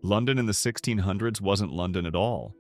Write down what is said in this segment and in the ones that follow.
London in the 1600s wasn't London at all.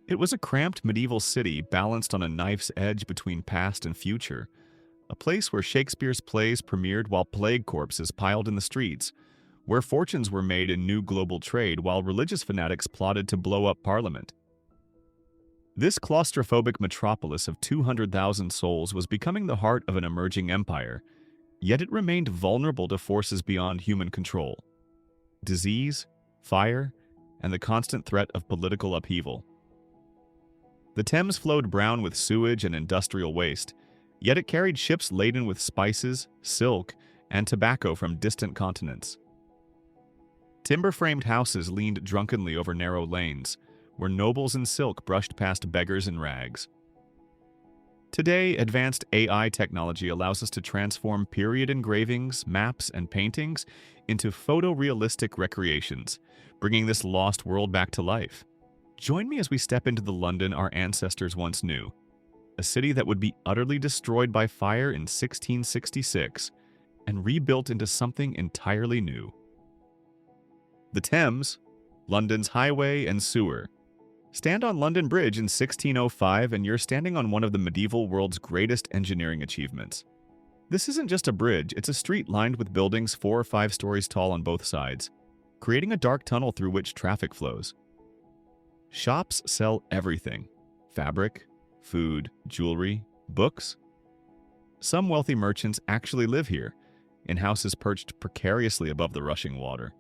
It was a cramped medieval city balanced on a knife's edge between past and future, a place where Shakespeare's plays premiered while plague corpses piled in the streets, where fortunes were made in new global trade while religious fanatics plotted to blow up Parliament. This claustrophobic metropolis of 200,000 souls was becoming the heart of an emerging empire, yet it remained vulnerable to forces beyond human control: disease, fire, and the constant threat of political upheaval. The Thames flowed brown with sewage and industrial waste, yet it carried ships laden with spices, silk, and tobacco from distant continents. Timber-framed houses leaned drunkenly over narrow lanes, where nobles in silk brushed past beggars in rags. Today, advanced AI technology allows us to transform period engravings, maps, and paintings into photorealistic recreations, bringing this lost world back to life. Join me as we step into the London our ancestors once knew, a city that would be utterly destroyed by fire in 1666 and rebuilt into something entirely new. The Thames, London's highway and sewer. Stand on London Bridge in 1605 and you're standing on one of the medieval world's greatest engineering achievements. This isn't just a bridge, it's a street lined with buildings 4 or 5 stories tall on both sides, creating a dark tunnel through which traffic flows. Shops sell everything: fabric, food, jewelry, books. Some wealthy merchants actually live here, in houses perched precariously above the rushing water.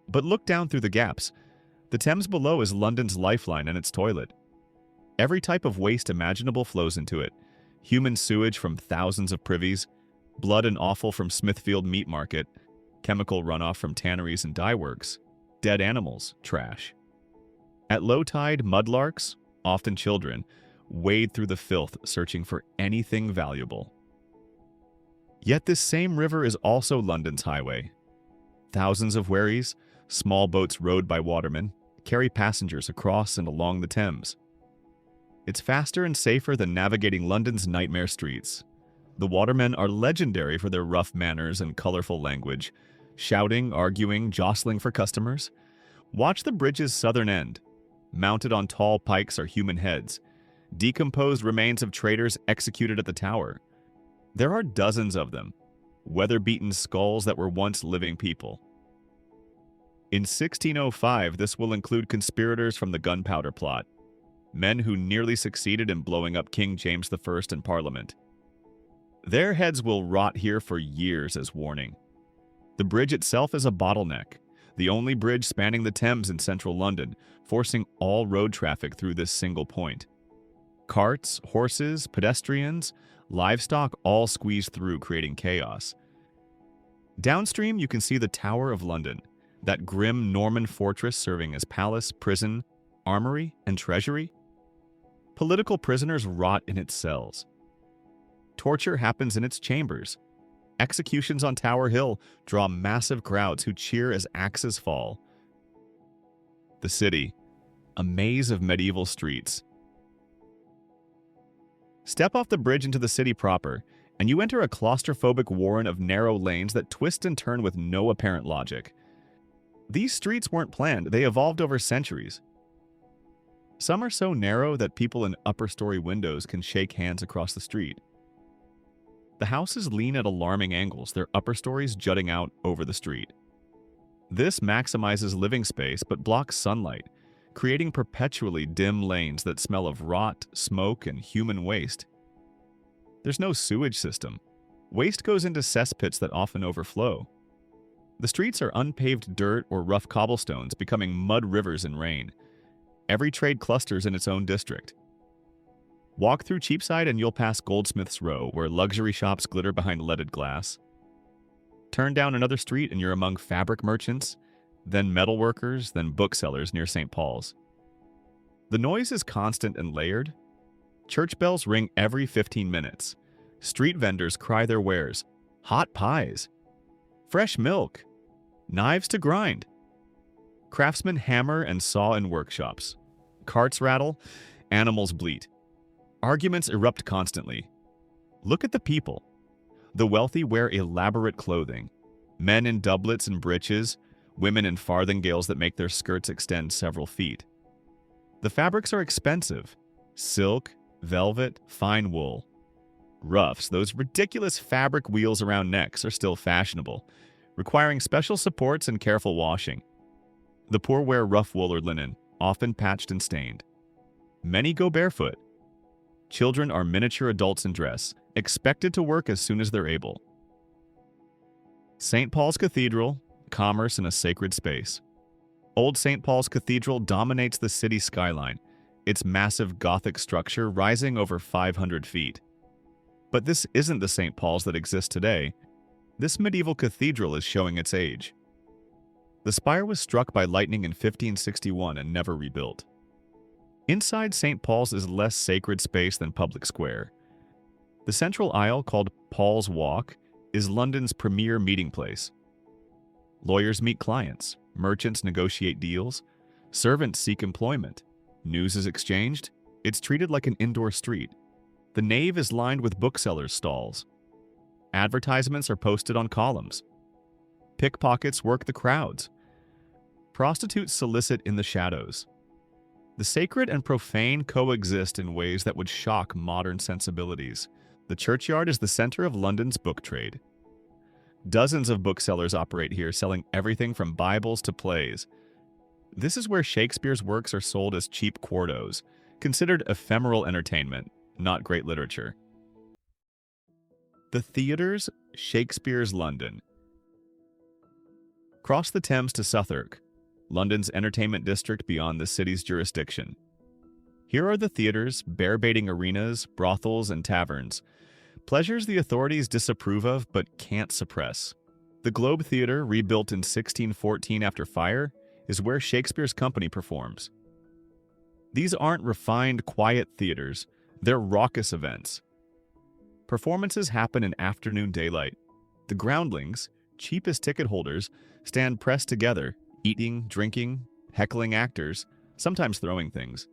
But look down through the gaps. The Thames below is London's lifeline and its toilet. Every type of waste imaginable flows into it: human sewage from thousands of privies, blood and offal from Smithfield Meat Market, chemical runoff from tanneries and dye works, dead animals, trash. At low tide, mudlarks, often children, wade through the filth searching for anything valuable. Yet this same river is also London's highway. Thousands of wherries, small boats rowed by watermen, carry passengers across and along the Thames. It's faster and safer than navigating London's nightmare streets. The watermen are legendary for their rough manners and colorful language, shouting, arguing, jostling for customers. Watch the bridge's southern end. Mounted on tall pikes are human heads, decomposed remains of traitors executed at the tower. There are dozens of them, weather-beaten skulls that were once living people. In 1605, this will include conspirators from the Gunpowder Plot, men who nearly succeeded in blowing up King James I in Parliament. Their heads will rot here for years as warning. The bridge itself is a bottleneck, the only bridge spanning the Thames in central London, forcing all road traffic through this single point. Carts, horses, pedestrians, livestock all squeeze through, creating chaos. Downstream, you can see the Tower of London, that grim Norman fortress serving as palace, prison, armory, and treasury. Political prisoners rot in its cells. Torture happens in its chambers. Executions on Tower Hill draw massive crowds who cheer as axes fall. The city, a maze of medieval streets. Step off the bridge into the city proper, and you enter a claustrophobic warren of narrow lanes that twist and turn with no apparent logic. These streets weren't planned, they evolved over centuries. Some are so narrow that people in upper-story windows can shake hands across the street. The houses lean at alarming angles, their upper stories jutting out over the street. This maximizes living space but blocks sunlight, creating perpetually dim lanes that smell of rot, smoke, and human waste. There's no sewage system. Waste goes into cesspits that often overflow. The streets are unpaved dirt or rough cobblestones, becoming mud rivers in rain. Every trade clusters in its own district. Walk through Cheapside and you'll pass Goldsmiths Row, where luxury shops glitter behind leaded glass. Turn down another street and you're among fabric merchants, then metalworkers, then booksellers near St. Paul's. The noise is constant and layered. Church bells ring every 15 minutes. Street vendors cry their wares: hot pies, fresh milk, knives to grind. Craftsmen hammer and saw in workshops. Carts rattle, animals bleat. Arguments erupt constantly. Look at the people. The wealthy wear elaborate clothing. Men in doublets and breeches, women in farthingales that make their skirts extend several feet. The fabrics are expensive: silk, velvet, fine wool. Ruffs, those ridiculous fabric wheels around necks, are still fashionable, requiring special supports and careful washing. The poor wear rough wool or linen, often patched and stained. Many go barefoot. Children are miniature adults in dress, expected to work as soon as they're able. St. Paul's Cathedral, commerce in a sacred space. Old St. Paul's Cathedral dominates the city skyline, its massive Gothic structure rising over 500 feet. But this isn't the St. Paul's that exists today. This medieval cathedral is showing its age. The spire was struck by lightning in 1561 and never rebuilt. Inside St. Paul's is less sacred space than public square. The central aisle, called Paul's Walk, is London's premier meeting place. Lawyers meet clients, merchants negotiate deals, servants seek employment, news is exchanged. It's treated like an indoor street. The nave is lined with booksellers' stalls. Advertisements are posted on columns. Pickpockets work the crowds. Prostitutes solicit in the shadows. The sacred and profane coexist in ways that would shock modern sensibilities. The churchyard is the center of London's book trade. Dozens of booksellers operate here, selling everything from Bibles to plays. This is where Shakespeare's works are sold as cheap quartos, considered ephemeral entertainment, not great literature. The theaters, Shakespeare's London. Cross the Thames to Southwark, London's entertainment district beyond the city's jurisdiction. Here are the theaters, bear-baiting arenas, brothels, and taverns. Pleasures the authorities disapprove of but can't suppress. The Globe Theatre, rebuilt in 1614 after fire, is where Shakespeare's company performs. These aren't refined, quiet theaters. They're raucous events. Performances happen in afternoon daylight. The groundlings, cheapest ticket holders, stand pressed together, eating, drinking, heckling actors, sometimes throwing things.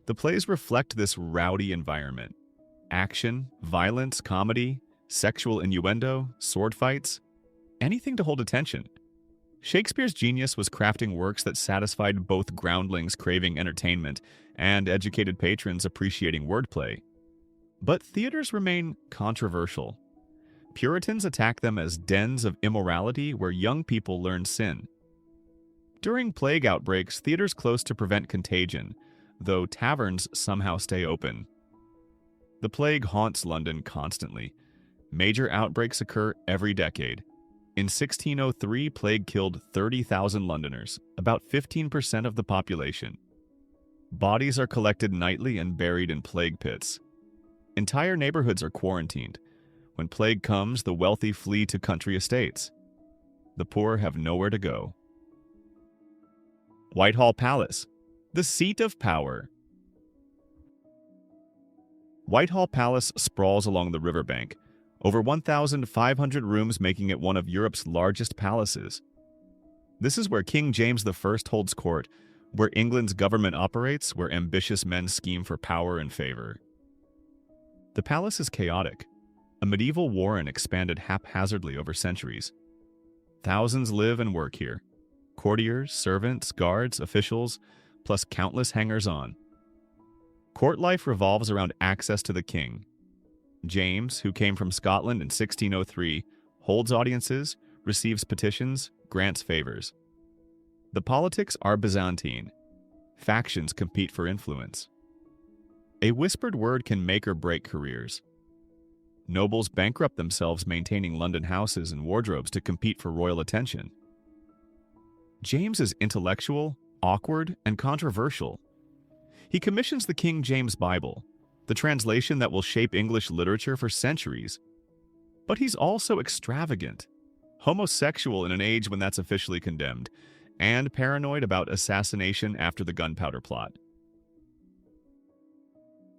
The plays reflect this rowdy environment. Action, violence, comedy, sexual innuendo, sword fights, anything to hold attention. Shakespeare's genius was crafting works that satisfied both groundlings craving entertainment and educated patrons appreciating wordplay. But theaters remain controversial. Puritans attack them as dens of immorality where young people learn sin. During plague outbreaks, theaters close to prevent contagion, though taverns somehow stay open. The plague haunts London constantly. Major outbreaks occur every decade. In 1603, plague killed 30,000 Londoners, about 15% of the population. Bodies are collected nightly and buried in plague pits. Entire neighborhoods are quarantined. When plague comes, the wealthy flee to country estates. The poor have nowhere to go. Whitehall Palace, the seat of power. Whitehall Palace sprawls along the riverbank, over 1,500 rooms, making it one of Europe's largest palaces. This is where King James I holds court, where England's government operates, where ambitious men scheme for power and favor. The palace is chaotic. A medieval warren expanded haphazardly over centuries. Thousands live and work here. Courtiers, servants, guards, officials, plus countless hangers-on. Court life revolves around access to the king. James, who came from Scotland in 1603, holds audiences, receives petitions, grants favors. The politics are Byzantine. Factions compete for influence. A whispered word can make or break careers. Nobles bankrupt themselves maintaining London houses and wardrobes to compete for royal attention. James is intellectual, awkward, and controversial. He commissions the King James Bible, the translation that will shape English literature for centuries. But he's also extravagant, homosexual in an age when that's officially condemned, and paranoid about assassination after the gunpowder plot.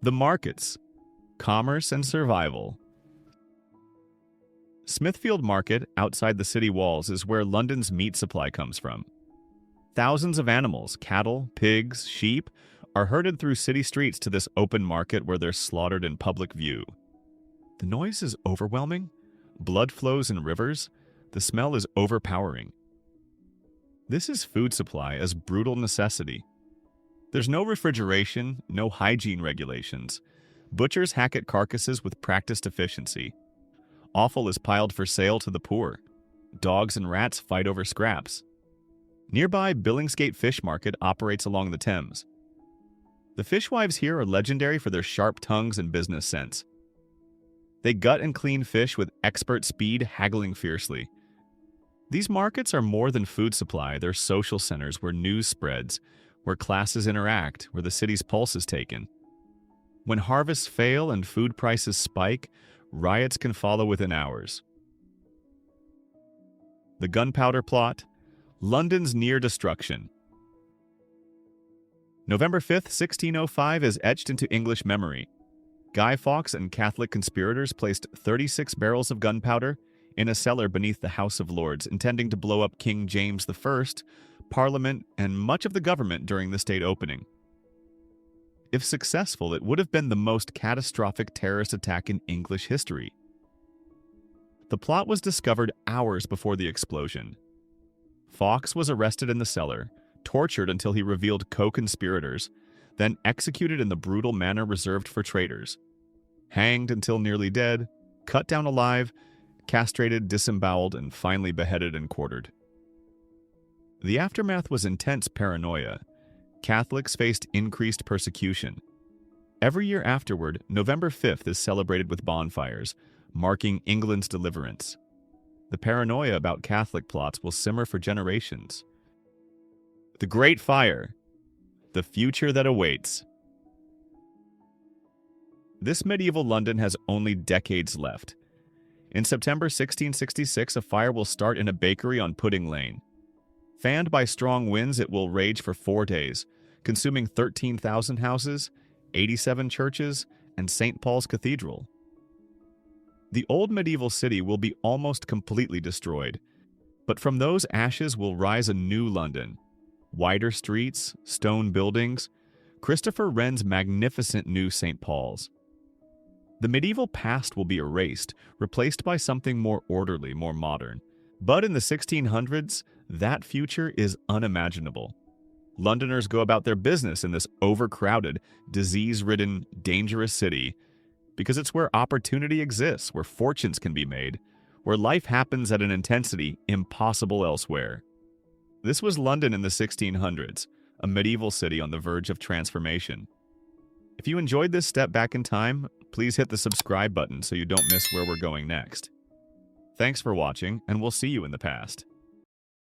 The markets, commerce and survival. Smithfield Market, outside the city walls, is where London's meat supply comes from. Thousands of animals, cattle, pigs, sheep, are herded through city streets to this open market where they're slaughtered in public view. The noise is overwhelming. Blood flows in rivers. The smell is overpowering. This is food supply as brutal necessity. There's no refrigeration, no hygiene regulations. Butchers hack at carcasses with practiced efficiency. Offal is piled for sale to the poor. Dogs and rats fight over scraps. Nearby Billingsgate Fish Market operates along the Thames. The fishwives here are legendary for their sharp tongues and business sense. They gut and clean fish with expert speed, haggling fiercely. These markets are more than food supply, they're social centers where news spreads, where classes interact, where the city's pulse is taken. When harvests fail and food prices spike, riots can follow within hours. The Gunpowder Plot, London's near destruction. November 5th, 1605 is etched into English memory. Guy Fawkes and Catholic conspirators placed 36 barrels of gunpowder in a cellar beneath the House of Lords, intending to blow up King James I, Parliament, and much of the government during the state opening. If successful, it would have been the most catastrophic terrorist attack in English history. The plot was discovered hours before the explosion. Fawkes was arrested in the cellar, tortured until he revealed co-conspirators, then executed in the brutal manner reserved for traitors. Hanged until nearly dead, cut down alive, castrated, disemboweled, and finally beheaded and quartered. The aftermath was intense paranoia. Catholics faced increased persecution. Every year afterward, November 5th is celebrated with bonfires, marking England's deliverance. The paranoia about Catholic plots will simmer for generations. The Great Fire, the future that awaits. This medieval London has only decades left. In September 1666, a fire will start in a bakery on Pudding Lane. Fanned by strong winds, it will rage for 4 days, consuming 13,000 houses, 87 churches, and St. Paul's Cathedral. The old medieval city will be almost completely destroyed, but from those ashes will rise a new London. Wider streets, stone buildings, Christopher Wren's magnificent new St. Paul's. The medieval past will be erased, replaced by something more orderly, more modern. But in the 1600s, that future is unimaginable. Londoners go about their business in this overcrowded, disease-ridden, dangerous city because it's where opportunity exists, where fortunes can be made, where life happens at an intensity impossible elsewhere. This was London in the 1600s, a medieval city on the verge of transformation. If you enjoyed this step back in time, please hit the subscribe button so you don't miss where we're going next. Thanks for watching, and we'll see you in the past.